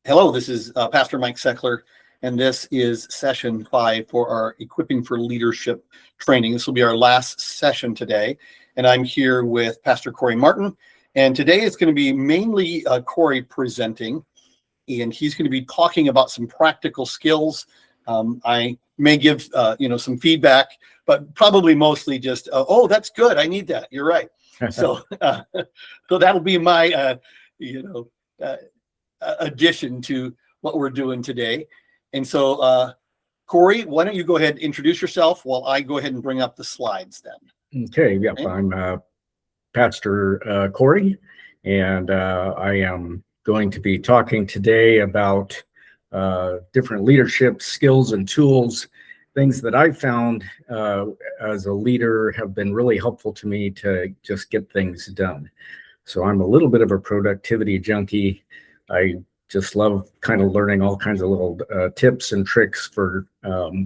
Hello, this is Pastor Mike Seckler, and this is session 5 for our Equipping for Leadership training. This will be our last session today, and I'm here with Pastor Cory Martin, and today it's going to be mainly Cory presenting, and he's going to be talking about some practical skills. I may give some feedback, but probably mostly just, oh, that's good, I need that, you're right. So that'll be my, addition to what we're doing today. And so, Cory, why don't you go ahead and introduce yourself while I go ahead and bring up the slides then. Okay, yep, okay. I'm Pastor Cory, and I am going to be talking today about different leadership skills and tools, things that I found as a leader have been really helpful to me to just get things done. So I'm a little bit of a productivity junkie. I just love kind of learning all kinds of little tips and tricks for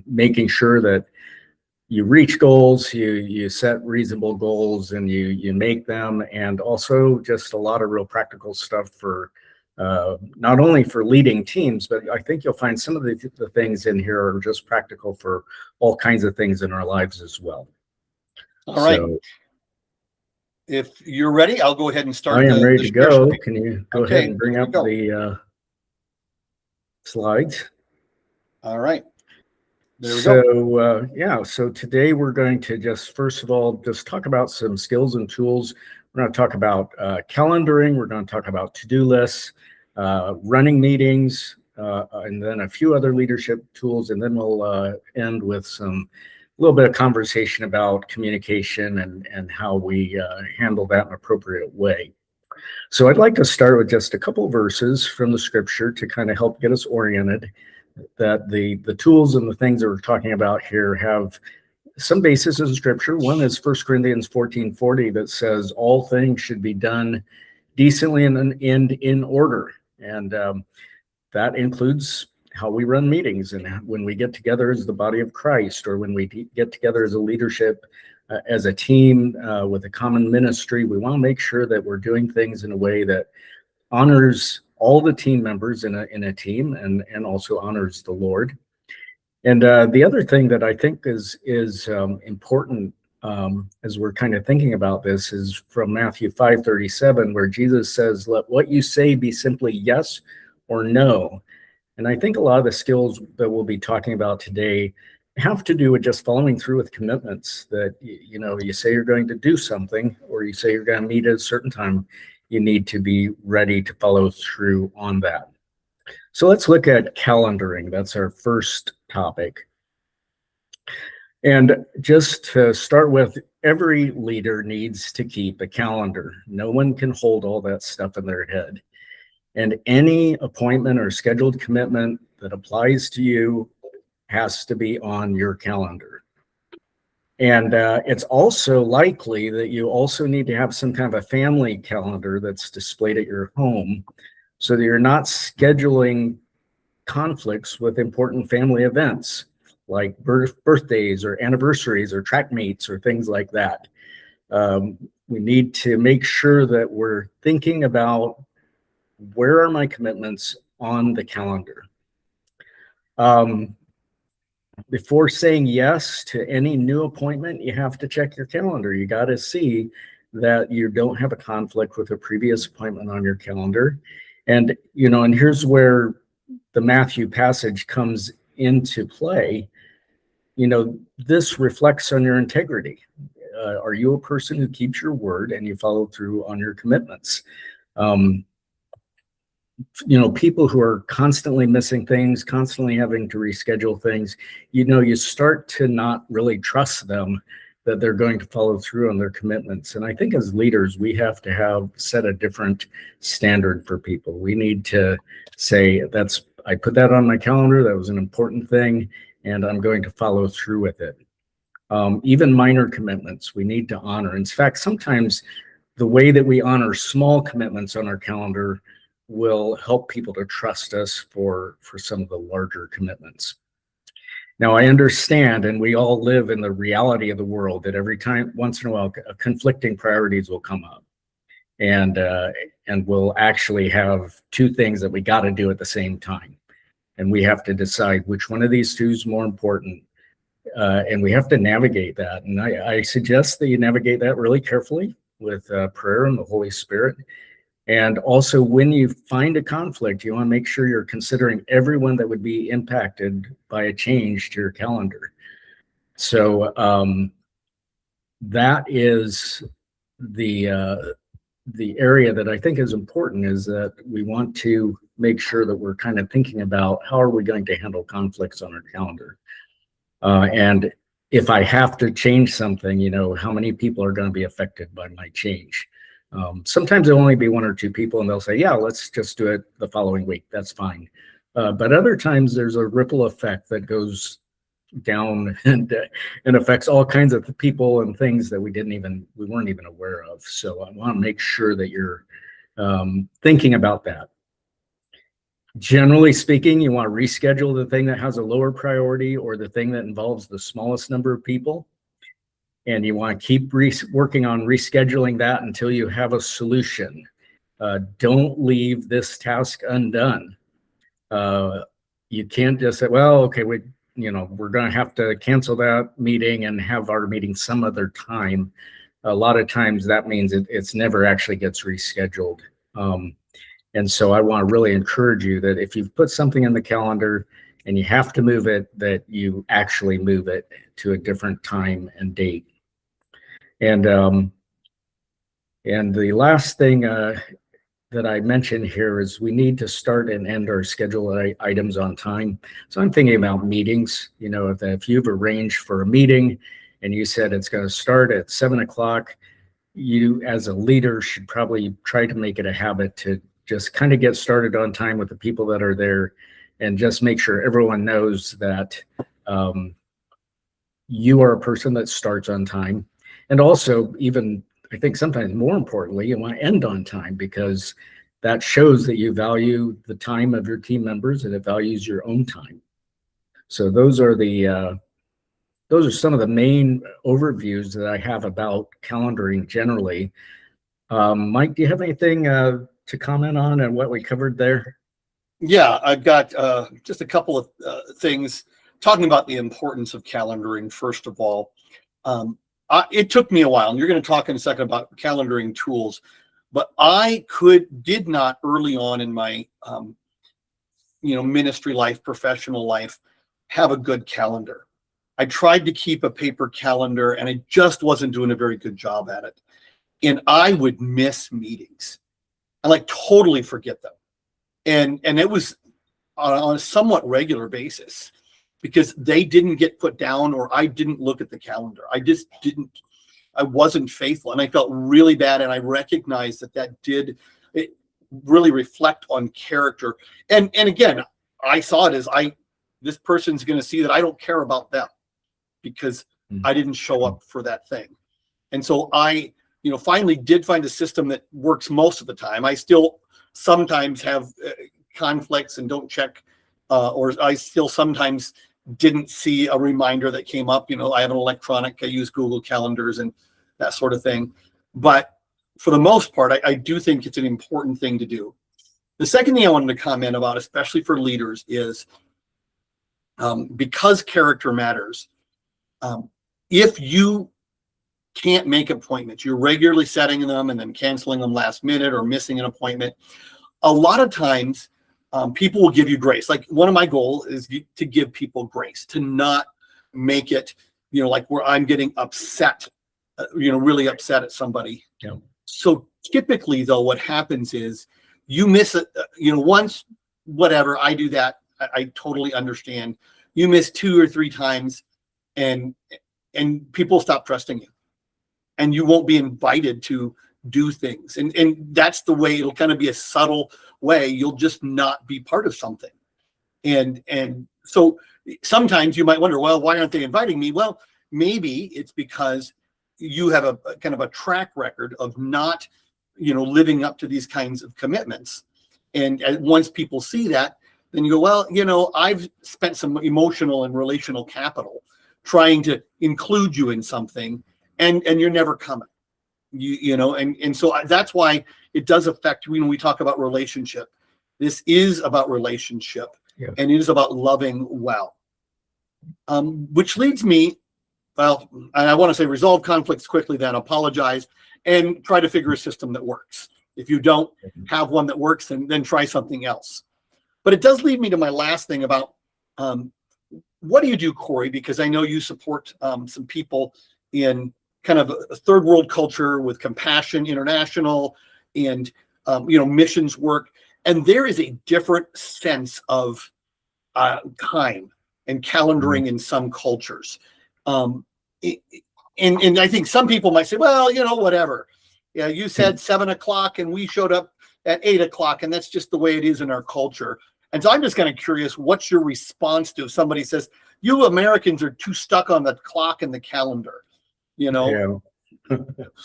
making sure that you reach goals, you set reasonable goals, and you make them, and also just a lot of real practical stuff for not only for leading teams, but I think you'll find some of the things in here are just practical for all kinds of things in our lives as well. All right. So, if you're ready, I'll go ahead and start. I am ready to go. Can you go ahead and bring up the slides? All right. There we go. So today we're going to just, first of all, just talk about some skills and tools. We're going to talk about calendaring. We're going to talk about to-do lists, running meetings, and then a few other leadership tools. And then we'll end with a little bit of conversation about communication and how we handle that in an appropriate way. So I'd like to start with just a couple of verses from the scripture to kind of help get us oriented, that the tools and the things that we're talking about here have some basis in scripture. One is 1 Corinthians 14:40 that says all things should be done decently and in order. And that includes how we run meetings and when we get together as the body of Christ, or when we get together as a leadership, as a team with a common ministry. We want to make sure that we're doing things in a way that honors all the team members in a team and also honors the Lord. And the other thing that I think is important as we're kind of thinking about this is from Matthew 5:37, where Jesus says, "Let what you say be simply yes or no." And I think a lot of the skills that we'll be talking about today have to do with just following through with commitments that, you say you're going to do something, or you say you're going to meet at a certain time, you need to be ready to follow through on that. So let's look at calendaring. That's our first topic. And just to start with, every leader needs to keep a calendar. No one can hold all that stuff in their head. And any appointment or scheduled commitment that applies to you has to be on your calendar. And it's also likely that you also need to have some kind of a family calendar that's displayed at your home so that you're not scheduling conflicts with important family events like birthdays or anniversaries or track meets or things like that. We need to make sure that we're thinking about, where are my commitments on the calendar? Before saying yes to any new appointment, you have to check your calendar. You got to see that you don't have a conflict with a previous appointment on your calendar. And, and here's where the Matthew passage comes into play. This reflects on your integrity. Are you a person who keeps your word and you follow through on your commitments? People who are constantly missing things, constantly having to reschedule things, you start to not really trust them that they're going to follow through on their commitments. And I think as leaders, we have to set a different standard for people. We need to say, I put that on my calendar, that was an important thing, and I'm going to follow through with it. Even minor commitments, we need to honor. In fact, sometimes the way that we honor small commitments on our calendar will help people to trust us for some of the larger commitments. Now, I understand, and we all live in the reality of the world, that every time, once in a while, conflicting priorities will come up. and we'll actually have two things that we got to do at the same time, and we have to decide which one of these two is more important, and we have to navigate that. And I suggest that you navigate that really carefully with prayer and the Holy Spirit. And also, when you find a conflict, you want to make sure you're considering everyone that would be impacted by a change to your calendar. So that is the area that I think is important, is that we want to make sure that we're kind of thinking about how are we going to handle conflicts on our calendar. And if I have to change something, how many people are going to be affected by my change? Sometimes it'll only be one or two people, and they'll say, yeah, let's just do it the following week. That's fine. But other times there's a ripple effect that goes down and affects all kinds of people and things that we weren't even aware of. So I want to make sure that you're thinking about that. Generally speaking, you want to reschedule the thing that has a lower priority or the thing that involves the smallest number of people. And you want to keep working on rescheduling that until you have a solution. Don't leave this task undone. You can't just say, well, okay, we're going to have to cancel that meeting and have our meeting some other time. A lot of times that means it's never actually gets rescheduled. And so I want to really encourage you that if you've put something in the calendar and you have to move it, that you actually move it to a different time and date. And the last thing that I mentioned here is we need to start and end our scheduled items on time. So I'm thinking about meetings. If you've arranged for a meeting and you said it's going to start at 7:00, you as a leader should probably try to make it a habit to just kind of get started on time with the people that are there, and just make sure everyone knows that you are a person that starts on time. And also, even I think sometimes more importantly, you want to end on time, because that shows that you value the time of your team members and it values your own time. So those are some of the main overviews that I have about calendaring generally. Mike, do you have anything to comment on and what we covered there? Yeah, I've got just a couple of things talking about the importance of calendaring. First of all, it took me a while, and you're going to talk in a second about calendaring tools, but I did not early on in my ministry life, professional life, have a good calendar. I tried to keep a paper calendar, and I just wasn't doing a very good job at it. And I would miss meetings. I totally forget them. And it was on a somewhat regular basis, because they didn't get put down, or I didn't look at the calendar. I wasn't faithful, and I felt really bad. And I recognized that did really reflect on character. And again, I saw it as this person's going to see that I don't care about them because I didn't show up for that thing. And so I, finally did find a system that works most of the time. I still sometimes have conflicts and don't check, or I still sometimes didn't see a reminder that came up. I have an electronic, I use Google Calendars and that sort of thing. But for the most part, I do think it's an important thing to do. The second thing I wanted to comment about, especially for leaders, is because character matters. If you can't make appointments, you're regularly setting them and then canceling them last minute or missing an appointment, a lot of times people will give you grace. One of my goals is to give people grace, to not make it, where I'm getting upset, really upset at somebody. Yeah. So typically, though, what happens is you miss it, once, whatever, I do that. I totally understand. You miss 2 or 3 times and people stop trusting you, and you won't be invited to do things. And that's the way it'll kind of be a subtle way. You'll just not be part of something. And so sometimes you might wonder, well, why aren't they inviting me? Well, maybe it's because you have a kind of a track record of not, living up to these kinds of commitments. And once people see that, then you go, well, I've spent some emotional and relational capital trying to include you in something, and you're never coming. And so that's why it does affect, when we talk about relationship. This is about relationship, Yes. and it is about loving well. Which leads me, well, and I want to say resolve conflicts quickly, then apologize, and try to figure a system that works. If you don't have one that works, then try something else. But it does lead me to my last thing about what do you do, Cory? Because I know you support some people in kind of a third world culture with Compassion International and missions work, and there is a different sense of time and calendaring in some cultures. And I think some people might say, well, whatever. Yeah, you said 7 o'clock and we showed up at 8 o'clock, and that's just the way it is in our culture. And so I'm just kind of curious, what's your response to if somebody says, you Americans are too stuck on the clock and the calendar? Yeah. So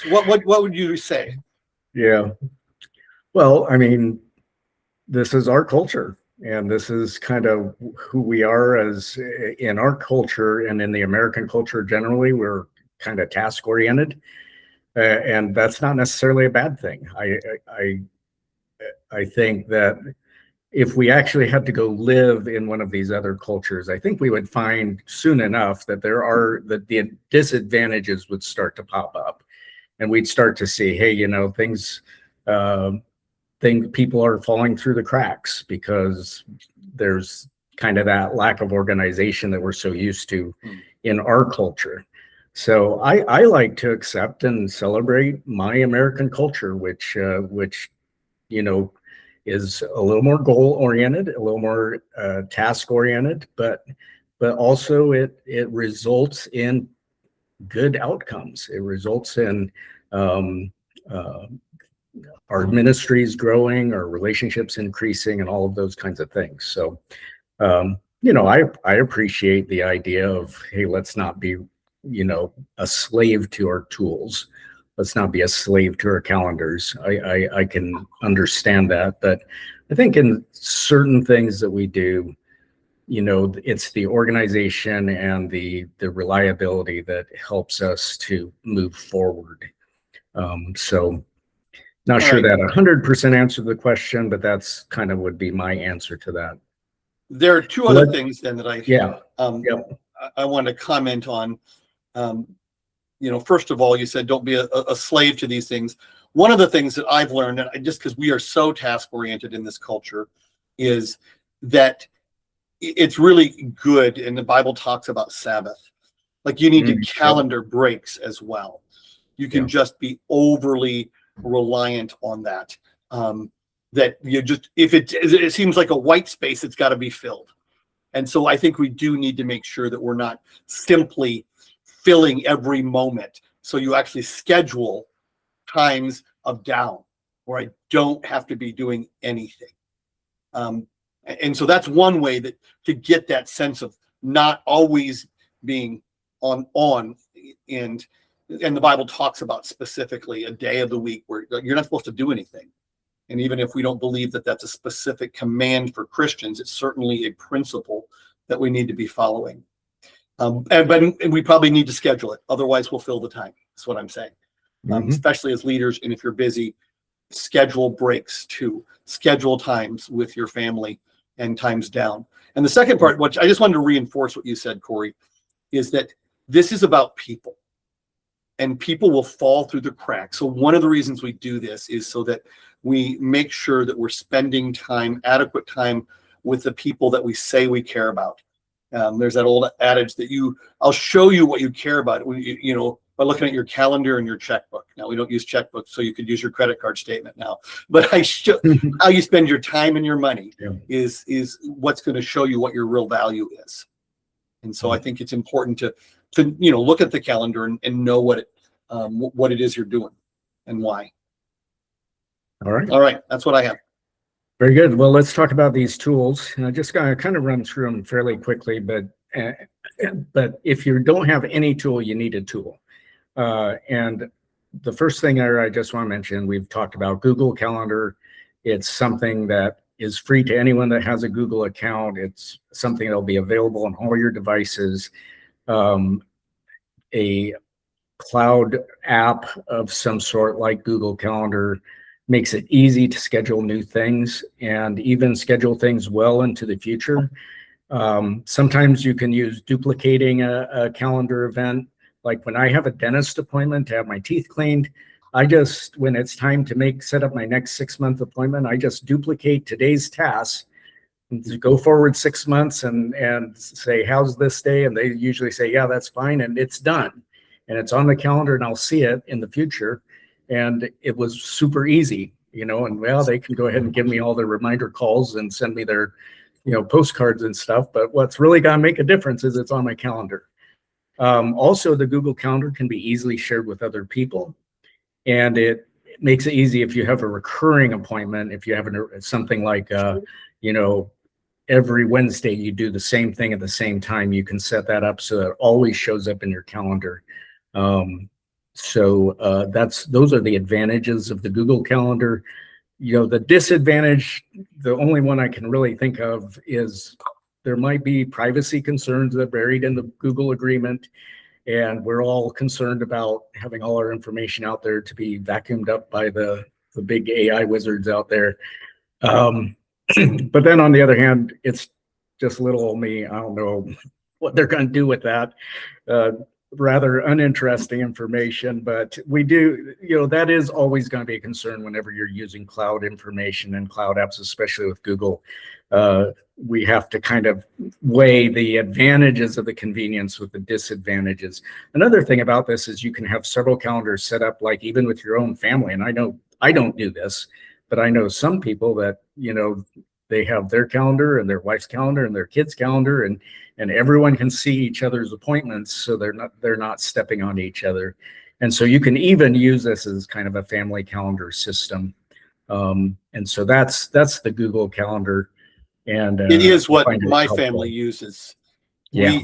what would you say? Yeah. Well, I mean, this is our culture, and this is kind of who we are as in our culture, and in the American culture generally, we're kind of task oriented, and that's not necessarily a bad thing. I think that if we actually had to go live in one of these other cultures, I think we would find soon enough that the disadvantages would start to pop up, and we'd start to see, hey, people are falling through the cracks because there's kind of that lack of organization that we're so used to in our culture. So I like to accept and celebrate my American culture, which is a little more goal oriented, a little more task oriented, but also it results in good outcomes. It results in our ministries growing, our relationships increasing, and all of those kinds of things. So, I appreciate the idea of, hey, let's not be, a slave to our tools. Let's not be a slave to our calendars. I can understand that, but I think in certain things that we do, it's the organization and the reliability that helps us to move forward. So not sure that 100% answered the question, but that's kind of would be my answer to that. There are two other things then that I want to comment on. First of all, you said don't be a slave to these things. One of the things that I've learned, and just because we are so task oriented in this culture, is that it's really good, and the Bible talks about Sabbath. Like you need to calendar breaks as well. You can just be overly reliant on that. That you just, if it seems like a white space, it's got to be filled. And so I think we do need to make sure that we're not simply filling every moment. So you actually schedule times of down where I don't have to be doing anything. And so that's one way that to get that sense of not always being on, and the Bible talks about specifically a day of the week where you're not supposed to do anything. And even if we don't believe that that's a specific command for Christians, it's certainly a principle that we need to be following. But we probably need to schedule it. Otherwise, we'll fill the time. That's what I'm saying. Especially as leaders, and if you're busy, schedule breaks too. Schedule times with your family and times down. And the second part, which I just wanted to reinforce what you said, Cory, is that this is about people. And people will fall through the cracks. So one of the reasons we do this is so that we make sure that we're spending adequate time with the people that we say we care about. There's that old adage that I'll show you what you care about, by looking at your calendar and your checkbook. Now, we don't use checkbooks, so you could use your credit card statement now. But how you spend your time and your money is what's going to show you what your real value is. And so I think it's important to look at the calendar and know what it is you're doing and why. All right. That's what I have. Very good. Well, let's talk about these tools. And I just got to kind of run through them fairly quickly, but if you don't have any tool, you need a tool. And the first thing I just want to mention, we've talked about Google Calendar. It's something that is free to anyone that has a Google account. It's something that'll be available on all your devices. A cloud app of some sort like Google Calendar makes it easy to schedule new things and even schedule things well into the future. Sometimes you can use duplicating a calendar event. Like when I have a dentist appointment to have my teeth cleaned, when it's time to set up my next 6-month appointment, I just duplicate today's tasks, go forward 6 months and say, how's this day? And they usually say, yeah, that's fine. And it's done. And it's on the calendar and I'll see it in the future. And it was super easy, and well, they can go ahead and give me all their reminder calls and send me their, postcards and stuff. But what's really going to make a difference is it's on my calendar. Also, the Google Calendar can be easily shared with other people. And it makes it easy if you have a recurring appointment, if you have something like, every Wednesday you do the same thing at the same time, you can set that up so that it always shows up in your calendar. Those are the advantages of the Google Calendar. The disadvantage, the only one I can really think of is there might be privacy concerns that are buried in the Google agreement. And we're all concerned about having all our information out there to be vacuumed up by the big AI wizards out there. But then on the other hand, it's just little old me. I don't know what they're going to do with that. Rather uninteresting information, but we do, that is always going to be a concern whenever you're using cloud information and cloud apps, especially with Google. We have to kind of weigh the advantages of the convenience with the disadvantages. Another thing about this is you can have several calendars set up, like even with your own family. And I know I don't do this, but I know some people that, they have their calendar and their wife's calendar and their kids' calendar, and everyone can see each other's appointments, so they're not stepping on each other. And so you can even use this as kind of a family calendar system. And so that's the Google Calendar. And it is what my family uses. Yeah.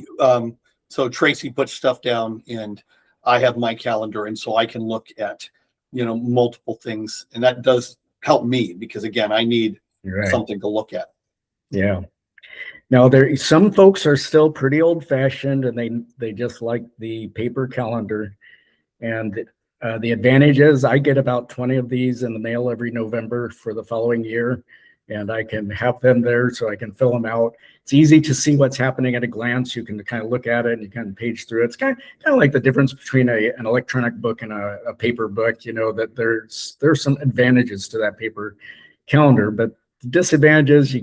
So Tracy puts stuff down and I have my calendar, and so I can look at, multiple things, and that does help me because again, I need something to look at. Yeah. Now some folks are still pretty old fashioned and they just like the paper calendar. And the advantage is I get about 20 of these in the mail every November for the following year. And I can have them there so I can fill them out. It's easy to see what's happening at a glance. You can kind of look at it and you kind of page through it. It's kind of like the difference between an electronic book and a paper book, that there's some advantages to that paper calendar, but the disadvantages,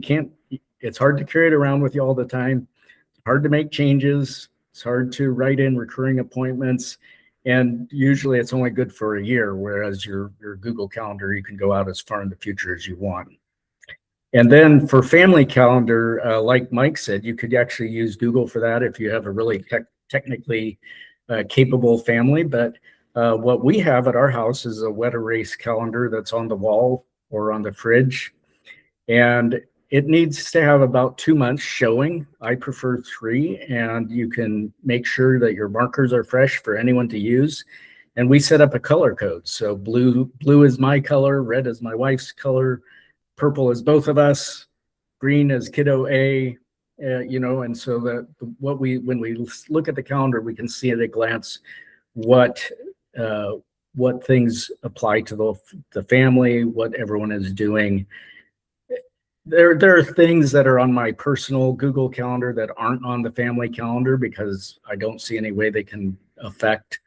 it's hard to carry it around with you all the time. It's hard to make changes. It's hard to write in recurring appointments. And usually it's only good for a year, whereas your Google Calendar, you can go out as far in the future as you want. And then for family calendar, like Mike said, you could actually use Google for that if you have a really technically capable family. But what we have at our house is a wet erase calendar that's on the wall or on the fridge. And it needs to have about 2 months showing. I prefer 3, and you can make sure that your markers are fresh for anyone to use. And we set up a color code. So blue is my color, red is my wife's color, purple is both of us, green is kiddo A, and so when we look at the calendar, we can see at a glance what things apply to the family, what everyone is doing. There are things that are on my personal Google Calendar that aren't on the family calendar because I don't see any way they can affect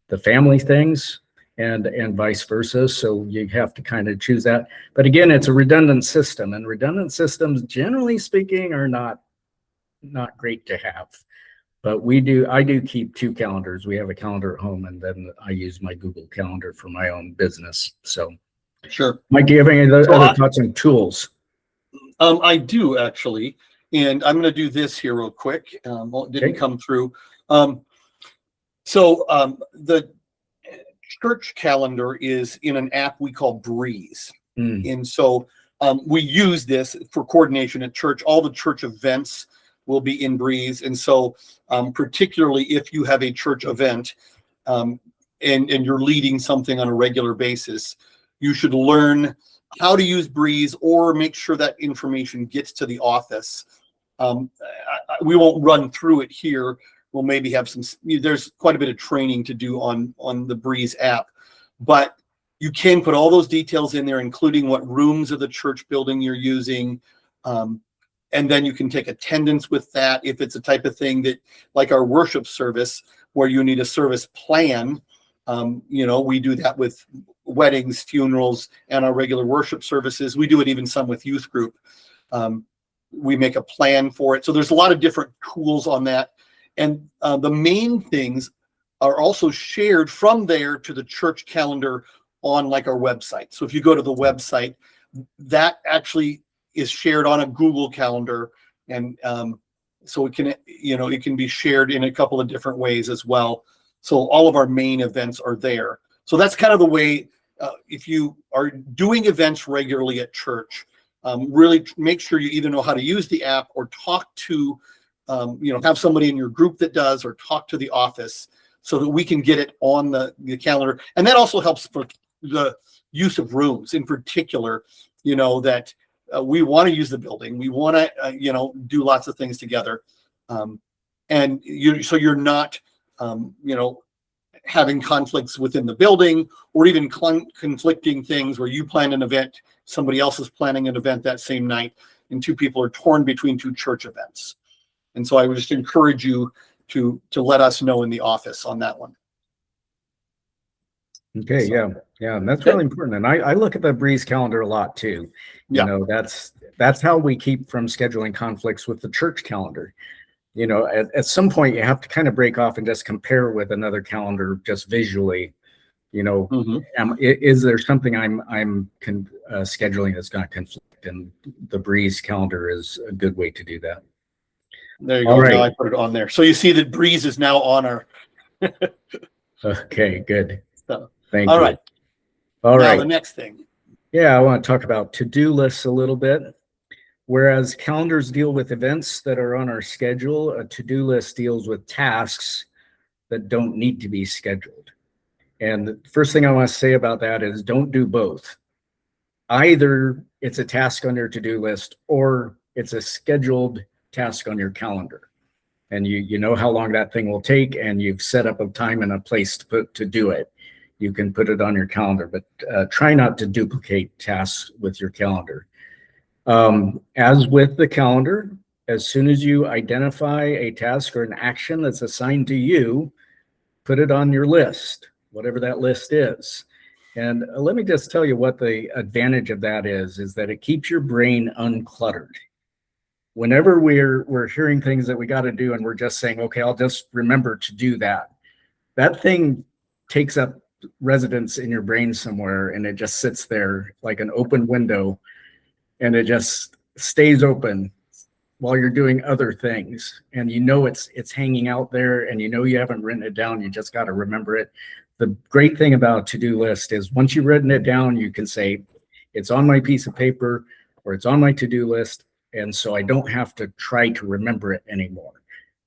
the family things and vice versa. So you have to kind of choose that. But again, it's a redundant system, and redundant systems, generally speaking, are not great to have. But I do keep 2 calendars. We have a calendar at home, and then I use my Google Calendar for my own business. So sure. Mike, do you have any other thoughts on tools? I do actually, and I'm going to do this here real quick. It didn't come through. So the church calendar is in an app we call Breeze, and so we use this for coordination at church. All the church events will be in Breeze, and so particularly if you have a church event and you're leading something on a regular basis, you should learn how to use Breeze or make sure that information gets to the office. We won't run through it here, we'll maybe have there's quite a bit of training to do on the Breeze app, but you can put all those details in there, including what rooms of the church building you're using. And then you can take attendance with that. If it's a type of thing that, like our worship service, where you need a service plan, we do that with weddings, funerals, and our regular worship services. We do it even some with youth group. We make a plan for it. So there's a lot of different tools on that. And the main things are also shared from there to the church calendar on like our website. So if you go to the website, that actually is shared on a Google Calendar. And so it can be shared in a couple of different ways as well. So all of our main events are there. So that's kind of the way, if you are doing events regularly at church, really make sure you either know how to use the app or talk to, have somebody in your group that does, or talk to the office so that we can get it on the calendar. And that also helps for the use of rooms in particular, that we want to use the building. We want to, do lots of things together. So you're not, having conflicts within the building, or even conflicting things where you plan an event, somebody else is planning an event that same night, and two people are torn between two church events. And so I would just encourage you to let us know in the office on that one. Okay. So, yeah. And that's really important. And I look at the Breeze calendar a lot too. That's how we keep from scheduling conflicts with the church calendar. At some point you have to kind of break off and just compare with another calendar just visually. Is there something I'm scheduling that's going to conflict? And the Breeze calendar is a good way to do that. There you go. Right. Now I put it on there. So you see that Breeze is now on our. Okay, good. So, thank you. All right. All right. Now the next thing. Yeah, I want to talk about to-do lists a little bit. Whereas calendars deal with events that are on our schedule, a to-do list deals with tasks that don't need to be scheduled. And the first thing I want to say about that is don't do both. Either it's a task on your to-do list or it's a scheduled task on your calendar. And you know how long that thing will take, and you've set up a time and a place to do it. You can put it on your calendar, but try not to duplicate tasks with your calendar. As with the calendar, as soon as you identify a task or an action that's assigned to you, put it on your list, whatever that list is. And let me just tell you what the advantage of that is that it keeps your brain uncluttered. Whenever we're hearing things that we got to do and we're just saying, okay, I'll just remember to do that, that thing takes up residence in your brain somewhere, and it just sits there like an open window, and it just stays open while you're doing other things. And it's hanging out there, and you haven't written it down. You just got to remember it. The great thing about a to-do list is once you've written it down, you can say it's on my piece of paper or it's on my to-do list. And so I don't have to try to remember it anymore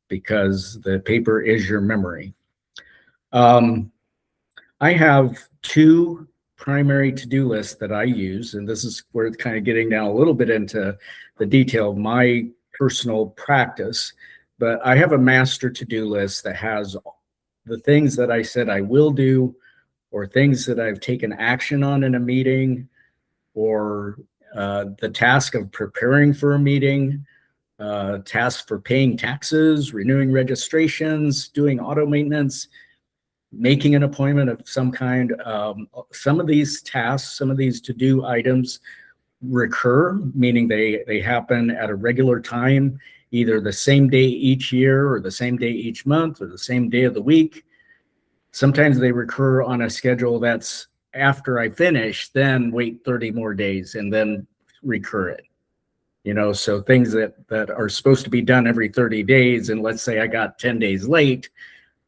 because the paper is your memory. I have two primary to-do lists that I use, and this is where it's kind of getting down a little bit into the detail of my personal practice. But I have a master to-do list that has the things that I said I will do, or things that I've taken action on in a meeting, or the task of preparing for a meeting, tasks for paying taxes, renewing registrations, doing auto maintenance, making an appointment of some kind. Some of these tasks, some of these to-do items recur, meaning they happen at a regular time, either the same day each year or the same day each month or the same day of the week. Sometimes they recur on a schedule that's after I finish, then wait 30 more days and then recur it. So things that are supposed to be done every 30 days, and let's say I got 10 days late,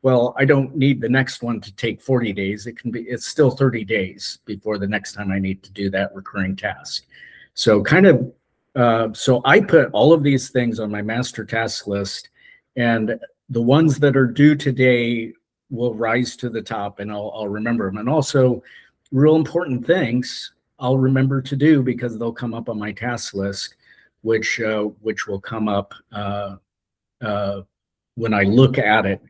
well, I don't need the next one to take 40 days. It's still 30 days before the next time I need to do that recurring task. So so I put all of these things on my master task list, and the ones that are due today will rise to the top, and I'll remember them. And also real important things I'll remember to do because they'll come up on my task list, which will come up when I look at it.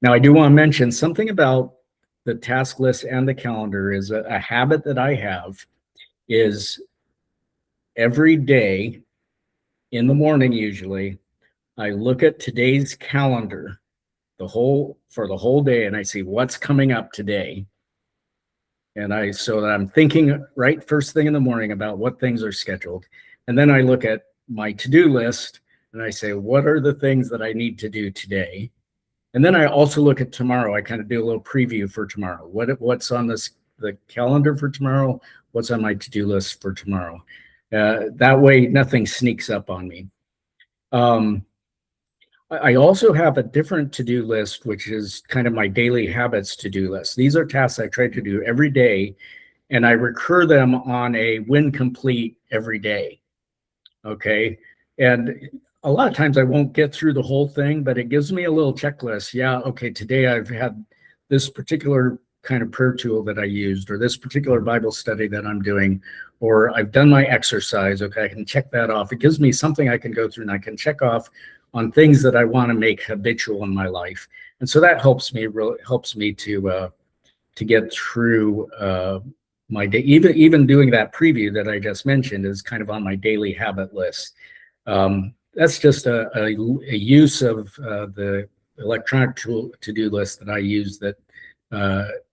Now, I do want to mention something about the task list and the calendar is a habit that I have is every day in the morning, usually, I look at today's calendar for the whole day, and I see what's coming up today. And so that I'm thinking right first thing in the morning about what things are scheduled. And then I look at my to-do list and I say, what are the things that I need to do today? And then I also look at tomorrow. I kind of do a little preview for tomorrow. What's on the calendar for tomorrow? What's on my to-do list for tomorrow? That way, nothing sneaks up on me. I also have a different to-do list, which is kind of my daily habits to-do list. These are tasks I try to do every day, and I recur them on a when complete every day. Okay. And a lot of times I won't get through the whole thing, but it gives me a little checklist. Yeah, okay, today I've had this particular kind of prayer tool that I used, or this particular Bible study that I'm doing, or I've done my exercise. Okay, I can check that off. It gives me something I can go through and I can check off on things that I want to make habitual in my life. And so that helps me to get through my day. Even doing that preview that I just mentioned is kind of on my daily habit list. That's just a use of the electronic to-do list that I use that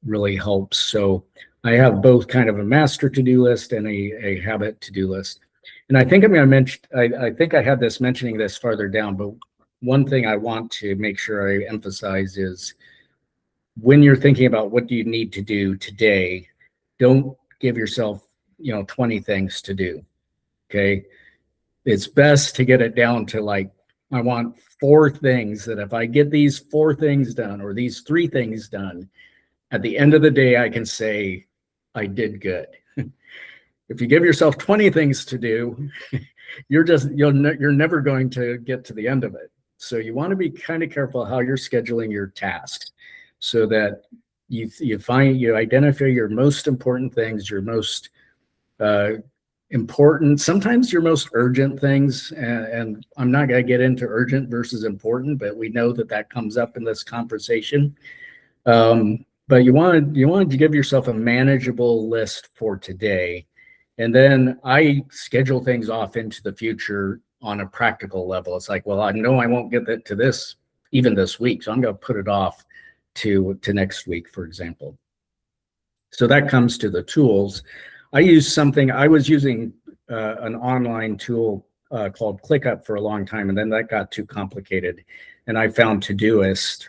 really helps. So I have both kind of a master to-do list and a habit to-do list. And I think I'm going to mention, I think I had this mentioning this farther down, but one thing I want to make sure I emphasize is when you're thinking about what do you need to do today, don't give yourself, 20 things to do. Okay. It's best to get it down to like, I want 4 things that if I get these 4 things done or these 3 things done, at the end of the day, I can say I did good. If you give yourself 20 things to do, you're never going to get to the end of it. So you want to be kind of careful how you're scheduling your tasks so that you identify your most important things, your most important, sometimes your most urgent things. And I'm not going to get into urgent versus important, but we know that comes up in this conversation. But you want to give yourself a manageable list for today. And then I schedule things off into the future on a practical level. It's like, well, I know I won't get to this even this week, so I'm going to put it off to next week, for example. So that comes to the tools. I was using an online tool called ClickUp for a long time, and then that got too complicated. And I found Todoist.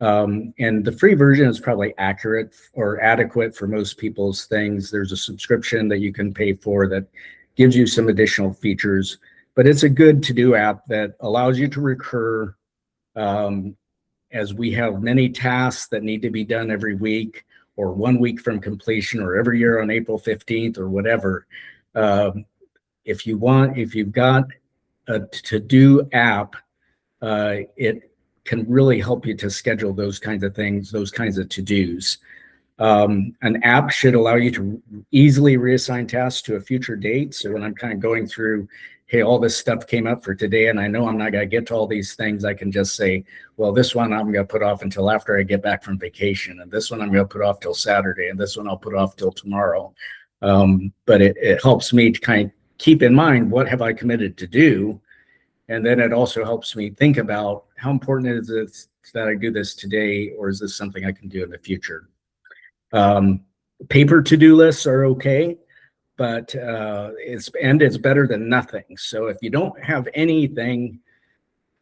And the free version is probably accurate or adequate for most people's things. There's a subscription that you can pay for that gives you some additional features, but it's a good to-do app that allows you to recur as we have many tasks that need to be done every week or 1 week from completion or every year on April 15th or whatever. If you've got a to-do app, it can really help you to schedule those kinds of things, those kinds of to-dos. An app should allow you to easily reassign tasks to a future date. So when I'm kind of going through, hey, all this stuff came up for today, and I know I'm not going to get to all these things, I can just say, well, this one I'm going to put off until after I get back from vacation, and this one I'm going to put off till Saturday, and this one I'll put off till tomorrow. But it helps me to kind of keep in mind what have I committed to do. And then it also helps me think about how important is it that I do this today, or is this something I can do in the future? Paper to-do lists are okay, but it's better than nothing. So if you don't have anything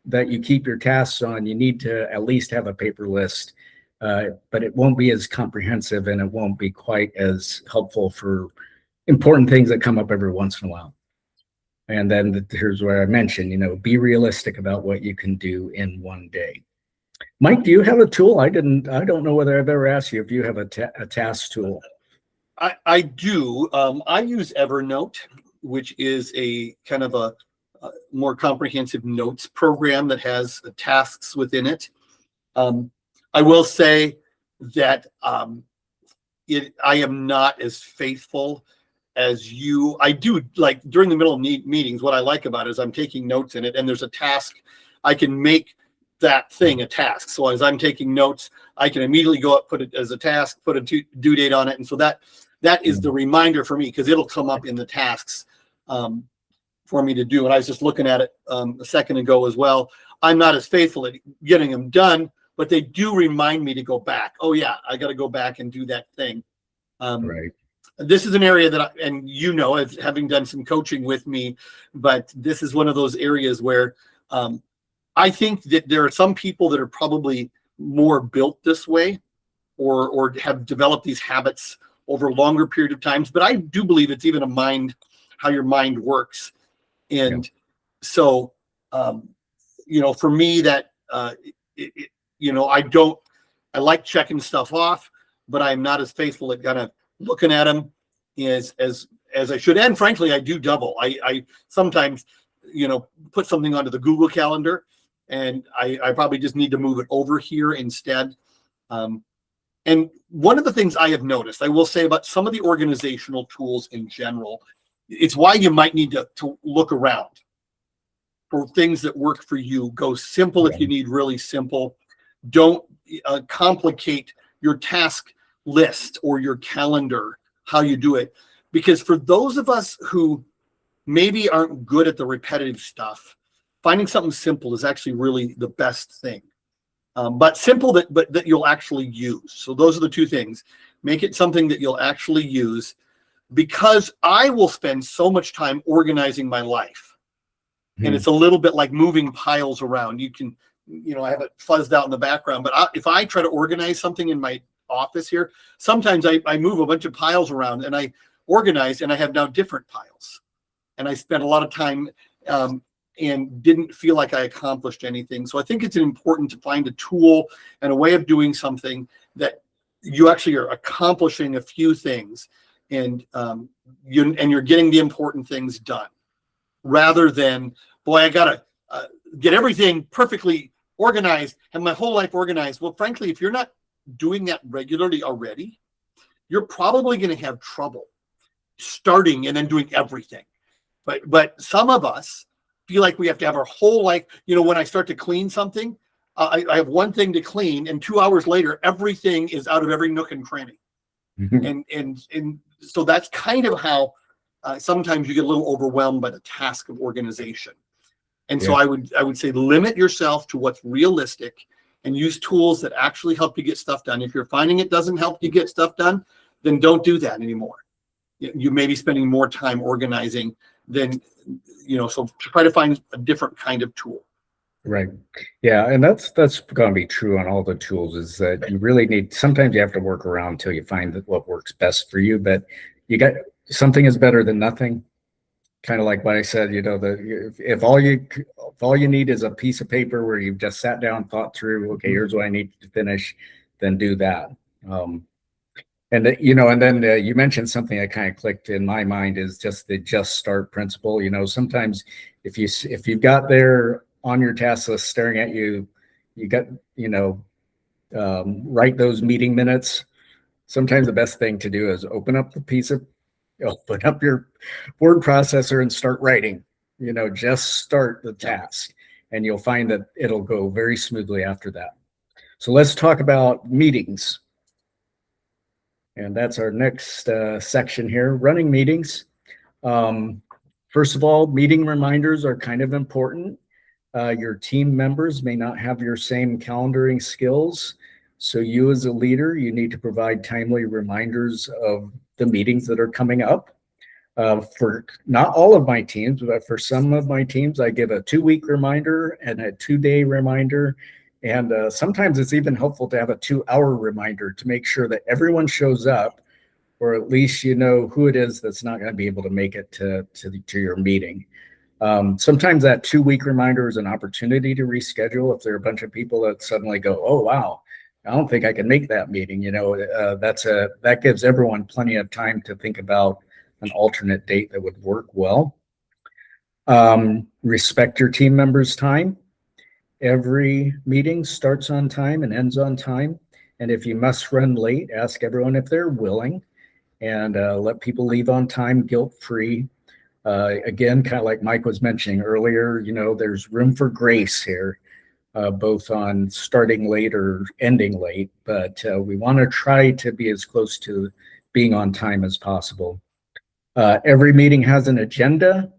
that you keep your tasks on, you need to at least have a paper list, but it won't be as comprehensive and it won't be quite as helpful for important things that come up every once in a while. And then here's where I mentioned, be realistic about what you can do in one day. Mike, do you have a tool? I don't know whether I've ever asked you if you have a task tool. I do. I use Evernote, which is a kind of a more comprehensive notes program that has tasks within it. I will say that I am not as faithful as you. I do, like during the middle of meetings, what I like about it is I'm taking notes in it, and there's a task I can make that thing a task. So as I'm taking notes, I can immediately go up, put it as a task, put a due date on it. And so that is the reminder for me, because it'll come up in the tasks for me to do. And I was just looking at it a second ago as well. I'm not as faithful at getting them done, but they do remind me to go back. Oh yeah, I got to go back and do that thing. Right. This is an area that, and as having done some coaching with me, but this is one of those areas where I think that there are some people that are probably more built this way, or have developed these habits over a longer period of times. But I do believe it's even how your mind works. And so, for me, that, I like checking stuff off, but I'm not as faithful at kind of looking at them as I should. And frankly, I do double. I sometimes, put something onto the Google Calendar, and I probably just need to move it over here instead. And one of the things I have noticed, I will say about some of the organizational tools in general, it's why you might need to look around for things that work for you. Go simple if you need really simple. Don't complicate your task list or your calendar, how you do it. Because for those of us who maybe aren't good at the repetitive stuff, finding something simple is actually really the best thing. But simple that you'll actually use. So those are the two things. Make it something that you'll actually use, because I will spend so much time organizing my life. And it's a little bit like moving piles around. You can, I have it fuzzed out in the background, but if I try to organize something in my office here, sometimes I move a bunch of piles around, and I organize, and I have now different piles. And I spent a lot of time and didn't feel like I accomplished anything. So I think it's important to find a tool and a way of doing something that you actually are accomplishing a few things, and you're getting the important things done, rather than, boy, I gotta get everything perfectly organized and my whole life organized. Well, frankly, if you're not doing that regularly already, you're probably going to have trouble starting and then doing everything. But some of us feel like we have to have our whole life. When I start to clean something, I have one thing to clean, and 2 hours later, everything is out of every nook and cranny. And so that's kind of how sometimes you get a little overwhelmed by the task of organization. And so I would say limit yourself to what's realistic, and use tools that actually help you get stuff done. If you're finding it doesn't help you get stuff done, then don't do that anymore. You may be spending more time organizing than, so try to find a different kind of tool. Right. Yeah. And that's going to be true on all the tools, is that you really need, sometimes you have to work around until you find what works best for you, but something is better than nothing. Kind of like what I said, if all you need is a piece of paper where you've just sat down, thought through, okay, here's what I need to finish, then do that. And then you mentioned something that kind of clicked in my mind, is just the just start principle. Sometimes if you've got there on your task list staring at you, you got, write those meeting minutes. Sometimes the best thing to do is open up your word processor and start writing. Just start the task, and you'll find that it'll go very smoothly after that. So let's talk about meetings. And that's our next section here, running meetings. First of all, meeting reminders are kind of important. Your team members may not have your same calendaring skills. So you as a leader, you need to provide timely reminders of the meetings that are coming up. For not all of my teams, but for some of my teams, I give a 2-week reminder and a 2-day reminder. And sometimes it's even helpful to have a 2-hour reminder to make sure that everyone shows up, or at least you know who it is that's not going to be able to make it to your meeting. Sometimes that 2-week reminder is an opportunity to reschedule if there are a bunch of people that suddenly go, oh, wow, I don't think I can make that meeting. That gives everyone plenty of time to think about an alternate date that would work well. Respect your team members' time. Every meeting starts on time and ends on time. And if you must run late, ask everyone if they're willing, and let people leave on time, guilt-free. Again, kind of like Mike was mentioning earlier, there's room for grace here. both on starting late or ending late, but we want to try to be as close to being on time as possible. Every meeting has an agenda,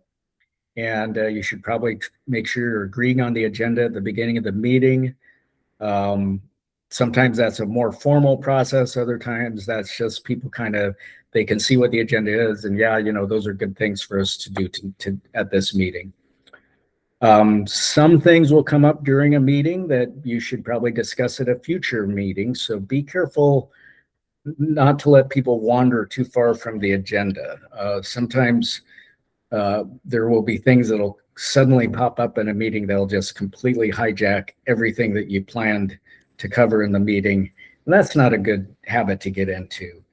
and you should probably make sure you're agreeing on the agenda at the beginning of the meeting. Sometimes that's a more formal process. Other times that's just people they can see what the agenda is, and yeah, those are good things for us to do at this meeting. Some things will come up during a meeting that you should probably discuss at a future meeting. So be careful not to let people wander too far from the agenda. Sometimes there will be things that'll suddenly pop up in a meeting that'll just completely hijack everything that you planned to cover in the meeting. And that's not a good habit to get into.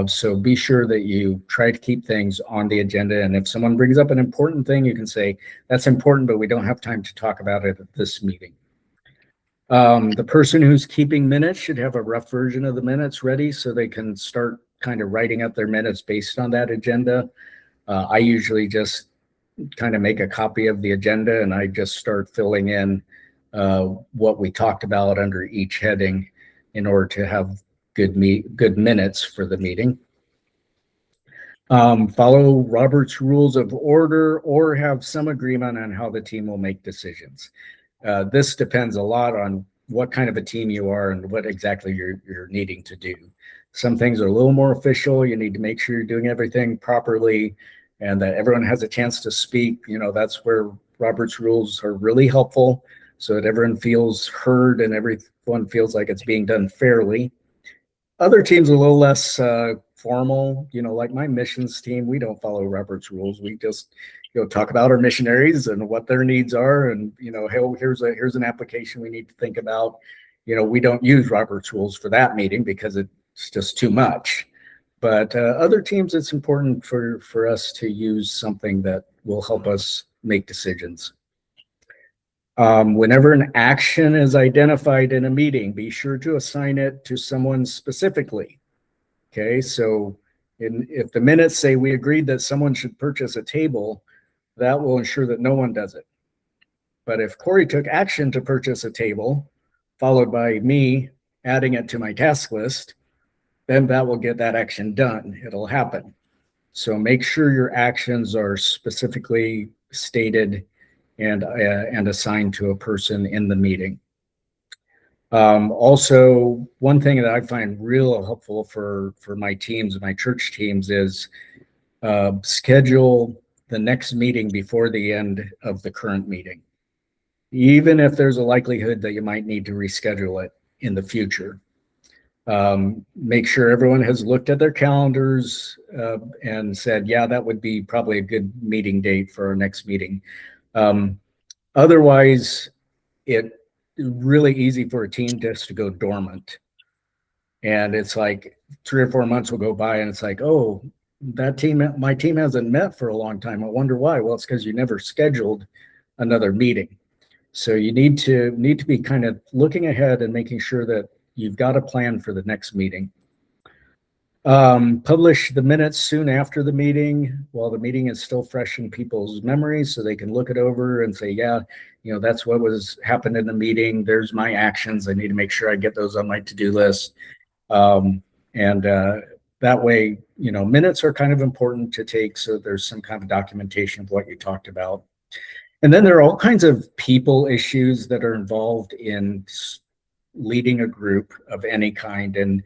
So be sure that you try to keep things on the agenda. And if someone brings up an important thing, you can say, that's important, but we don't have time to talk about it at this meeting. The person who's keeping minutes should have a rough version of the minutes ready so they can start kind of writing up their minutes based on that agenda. I usually just kind of make a copy of the agenda and I just start filling in what we talked about under each heading in order to have good minutes for the meeting. Follow Robert's Rules of Order or have some agreement on how the team will make decisions. This depends a lot on what kind of a team you are and what exactly you're needing to do. Some things are a little more official. You need to make sure you're doing everything properly and that everyone has a chance to speak. That's where Robert's rules are really helpful so that everyone feels heard and everyone feels like it's being done fairly. Other teams are a little less formal, like my missions team, we don't follow Robert's rules. We just talk about our missionaries and what their needs are. And, hey, here's an application we need to think about. We don't use Robert's rules for that meeting because it's just too much. But other teams, it's important for us to use something that will help us make decisions. Whenever an action is identified in a meeting, be sure to assign it to someone specifically. Okay, so if the minutes say we agreed that someone should purchase a table, that will ensure that no one does it. But if Cory took action to purchase a table, followed by me adding it to my task list, then that will get that action done. It'll happen. So make sure your actions are specifically stated and assigned to a person in the meeting. Also, one thing that I find real helpful for my teams, my church teams, is schedule the next meeting before the end of the current meeting, even if there's a likelihood that you might need to reschedule it in the future. Make sure everyone has looked at their calendars and said, yeah, that would be probably a good meeting date for our next meeting. Otherwise, it's really easy for a team just to go dormant. And it's like 3 or 4 months will go by and it's like, oh, my team hasn't met for a long time. I wonder why. Well, it's because you never scheduled another meeting. So you need to be kind of looking ahead and making sure that you've got a plan for the next meeting. Publish the minutes soon after the meeting while the meeting is still fresh in people's memories so they can look it over and say, yeah, that's what happened in the meeting. There's my actions. I need to make sure I get those on my to-do list. That way, minutes are kind of important to take so there's some kind of documentation of what you talked about. And then there are all kinds of people issues that are involved in leading a group of any kind. And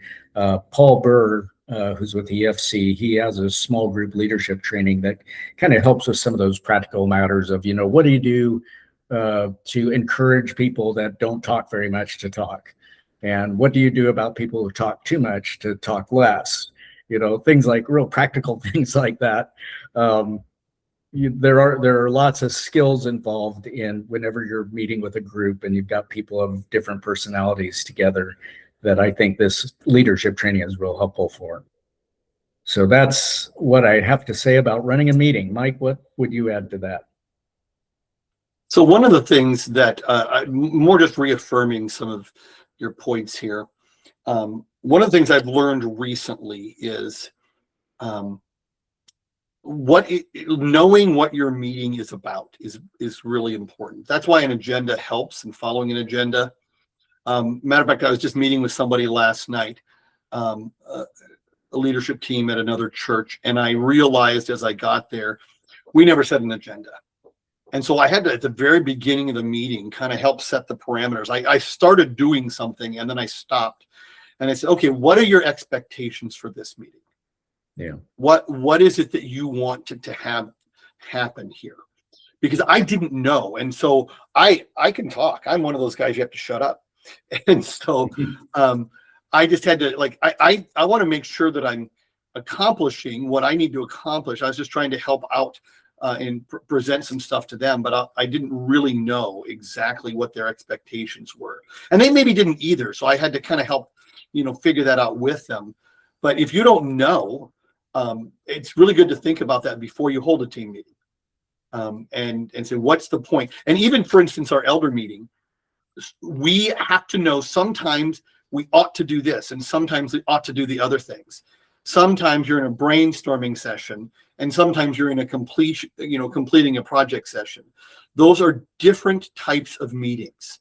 Paul Burr, who's with the EFC, he has a small group leadership training that kind of helps with some of those practical matters of, what do you do to encourage people that don't talk very much to talk? And what do you do about people who talk too much to talk less? Things like real practical things like that. There are lots of skills involved in whenever you're meeting with a group and you've got people of different personalities together that I think this leadership training is real helpful for. So that's what I have to say about running a meeting. Mike, what would you add to that? So one of the things that more just reaffirming some of your points here. One of the things I've learned recently is knowing what your meeting is about is really important. That's why an agenda helps, and following an agenda. Matter of fact, I was just meeting with somebody last night, a leadership team at another church, and I realized as I got there, we never set an agenda. And so I had to, at the very beginning of the meeting, kind of help set the parameters. I started doing something and then I stopped and I said, okay, what are your expectations for this meeting? Yeah. What is it that you want to have happen here? Because I didn't know. And so I can talk. I'm one of those guys you have to shut up. And so I just had to, like, I want to make sure that I'm accomplishing what I need to accomplish. I was just trying to help out and present some stuff to them, but I didn't really know exactly what their expectations were. And they maybe didn't either. So I had to kind of help, figure that out with them. But if you don't know, it's really good to think about that before you hold a team meeting, and say, what's the point? And even, for instance, our elder meeting, we have to know sometimes we ought to do this, and sometimes we ought to do the other things. Sometimes you're in a brainstorming session, and sometimes you're in a completing a project session. Those are different types of meetings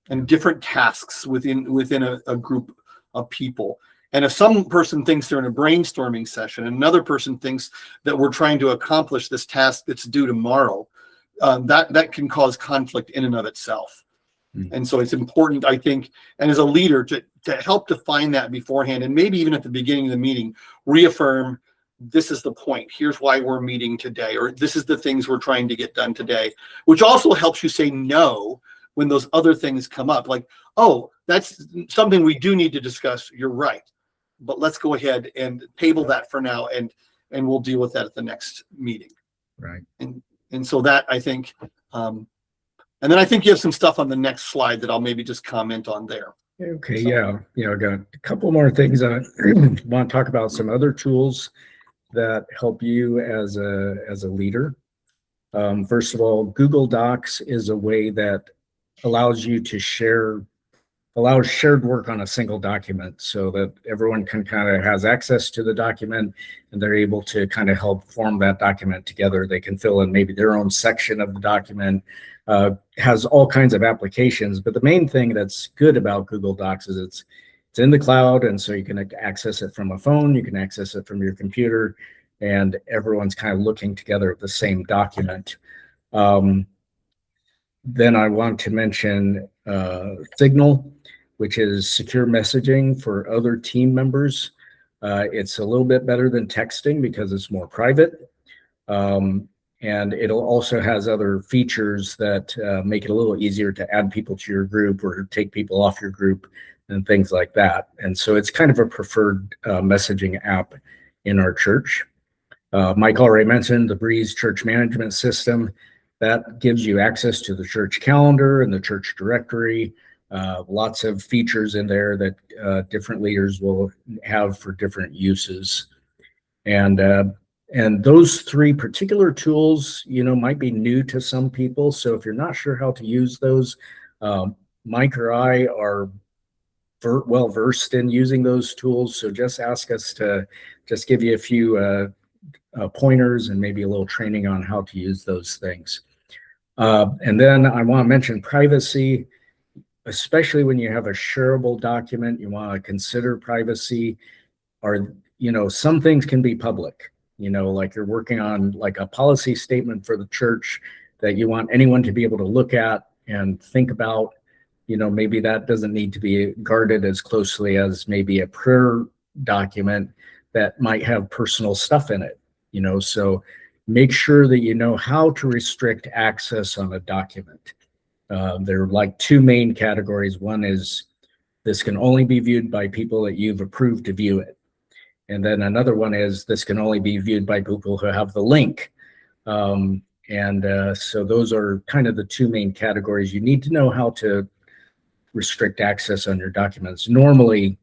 and different tasks within a group of people. And if some person thinks they're in a brainstorming session, and another person thinks that we're trying to accomplish this task that's due tomorrow, that can cause conflict in and of itself. And so it's important, I think, and as a leader, to help define that beforehand, and maybe even at the beginning of the meeting, reaffirm, this is the point. Here's why we're meeting today, or this is the things we're trying to get done today, which also helps you say no when those other things come up. Like, oh, that's something we do need to discuss. You're right. But let's go ahead and table that for now, and we'll deal with that at the next meeting. Right. And so that, I think, and then I think you have some stuff on the next slide that I'll maybe just comment on there. Okay, so, yeah. I got a couple more things. I want to talk about some other tools that help you as a leader. First of all, Google Docs is a way that allows you to allows shared work on a single document, so that everyone can kind of has access to the document, and they're able to kind of help form that document together. They can fill in maybe their own section of the document. Has all kinds of applications, but the main thing that's good about Google Docs is it's in the cloud, and so you can access it from a phone, you can access it from your computer, and everyone's kind of looking together at the same document. Then I want to mention Signal, which is secure messaging for other team members. It's a little bit better than texting because it's more private. And it also has other features that make it a little easier to add people to your group or take people off your group and things like that. And so it's kind of a preferred messaging app in our church. Mike already mentioned the Breeze church management system. That gives you access to the church calendar and the church directory. Lots of features in there that different leaders will have for different uses. And those three particular tools, might be new to some people. So if you're not sure how to use those, Mike or I are well versed in using those tools. So just ask us to just give you a few pointers and maybe a little training on how to use those things. And then I want to mention privacy, especially when you have a shareable document. You want to consider privacy. Some things can be public. Like you're working on like a policy statement for the church that you want anyone to be able to look at and think about. Maybe that doesn't need to be guarded as closely as maybe a prayer document that might have personal stuff in it. So make sure that you know how to restrict access on a document. There are like two main categories. One is this can only be viewed by people that you've approved to view it. And then another one is this can only be viewed by people who have the link. So those are kind of the two main categories. You need to know how to restrict access on your documents, normally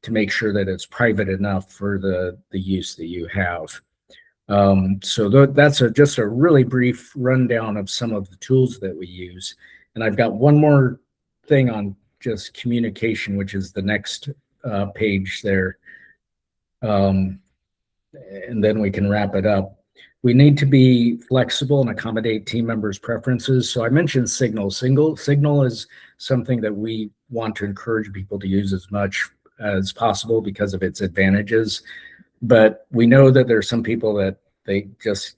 to make sure that it's private enough for the use that you have. So that's just a really brief rundown of some of the tools that we use. And I've got one more thing on just communication, which is the next page there. And then we can wrap it up. We need to be flexible and accommodate team members' preferences. So I mentioned Signal. Signal is something that we want to encourage people to use as much as possible because of its advantages. But we know that there are some people that they just,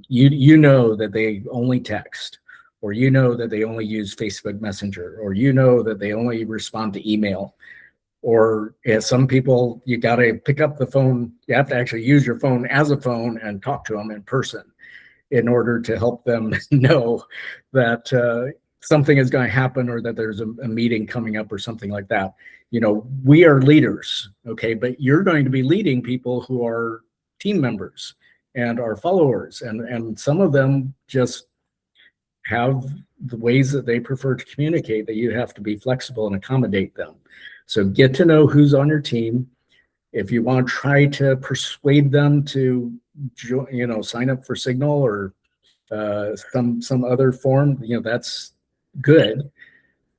you know that they only text, or you know that they only use Facebook Messenger, or you know that they only respond to email. Or some people, you got to pick up the phone. You have to actually use your phone as a phone and talk to them in person in order to help them know that something is going to happen, or that there's a meeting coming up or something like that. We are leaders, okay, but you're going to be leading people who are team members and are followers, and some of them just have the ways that they prefer to communicate that you have to be flexible and accommodate them. So get to know who's on your team. If you want to try to persuade them to sign up for Signal or some other form, that's good.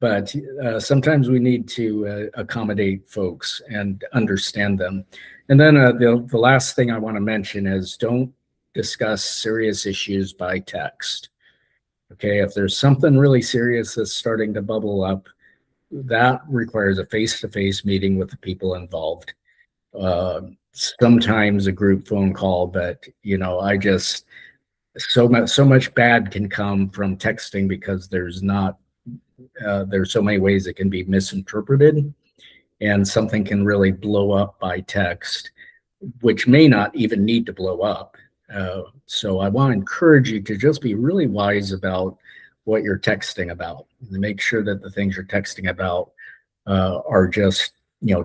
But sometimes we need to accommodate folks and understand them. And then the last thing I want to mention is don't discuss serious issues by text. Okay, if there's something really serious that's starting to bubble up, that requires a face-to-face meeting with the people involved. Sometimes a group phone call, but I just so much bad can come from texting because there's so many ways it can be misinterpreted, and something can really blow up by text, which may not even need to blow up. So I want to encourage you to just be really wise about what you're texting about, and make sure that the things you're texting about are just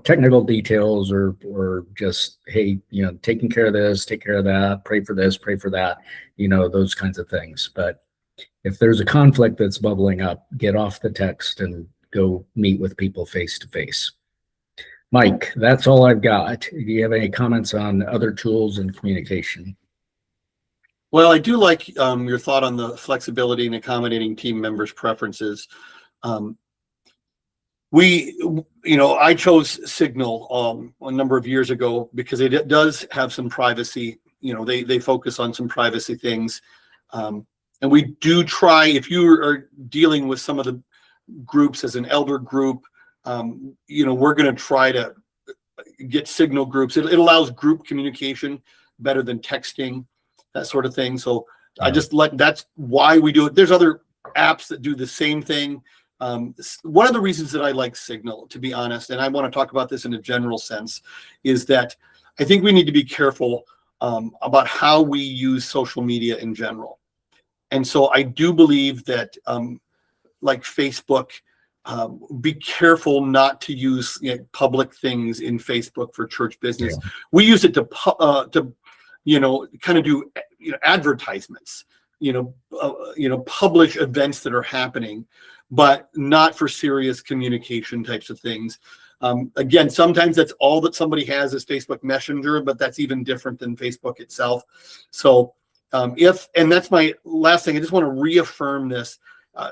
technical details, or just, hey, taking care of this, take care of that, pray for this, pray for that, those kinds of things. But if there's a conflict that's bubbling up, get off the text and go meet with people face to face. Mike, that's all I've got. Do you have any comments on other tools and communication? Well, I do like your thought on the flexibility and accommodating team members' preferences. I chose Signal a number of years ago because it does have some privacy. They focus on some privacy things. And we do try, if you are dealing with some of the groups as an elder group, we're going to try to get Signal groups. It allows group communication better than texting, that sort of thing. So that's why we do it. There's other apps that do the same thing. One of the reasons that I like Signal, to be honest, and I want to talk about this in a general sense, is that I think we need to be careful about how we use social media in general. And so I do believe that, like Facebook, be careful not to use public things in Facebook for church business. Yeah. We use it to kind of do advertisements, publish events that are happening, but not for serious communication types of things. Again, sometimes that's all that somebody has is Facebook Messenger, but that's even different than Facebook itself. So and that's my last thing, I just want to reaffirm this.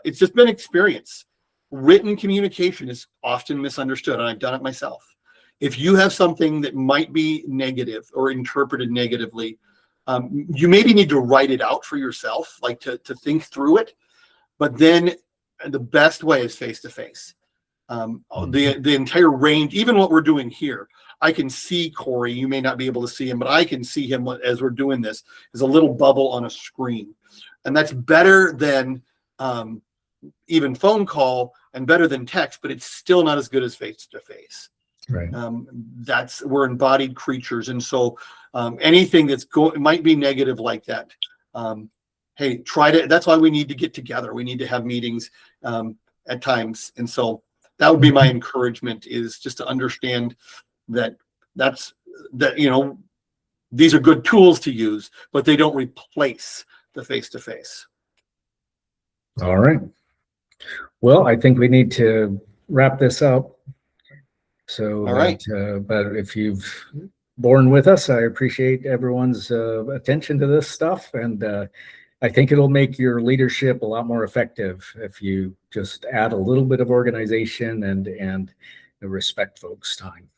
It's just been experience. Written communication is often misunderstood, and I've done it myself. If you have something that might be negative or interpreted negatively, you maybe need to write it out for yourself, like to think through it. But then the best way is face-to-face. The entire range, even what we're doing here, I can see Cory. You may not be able to see him, but I can see him as we're doing this as a little bubble on a screen. And that's better than even phone call and better than text, but it's still not as good as face-to-face. Right. We're embodied creatures. And so anything might be negative like that. Hey, that's why we need to get together. We need to have meetings at times. And so that would be my encouragement, is just to understand that these are good tools to use, but they don't replace the face-to-face. All right. Well, I think we need to wrap this up. So, all right. But if you've borne with us, I appreciate everyone's attention to this stuff. And I think it'll make your leadership a lot more effective if you just add a little bit of organization and respect folks' time.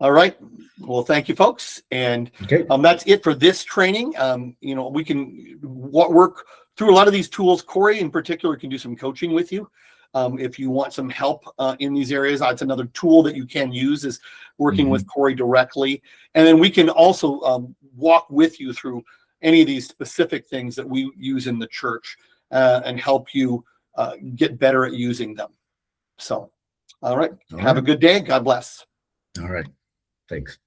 All right. Well, thank you, folks. And Okay. that's it for this training. We can work through a lot of these tools. Cory, in particular, can do some coaching with you. If you want some help in these areas, that's another tool that you can use, is working with Cory directly. And then we can also walk with you through any of these specific things that we use in the church and help you get better at using them. So, all right. Have a good day. God bless. All right. Thanks.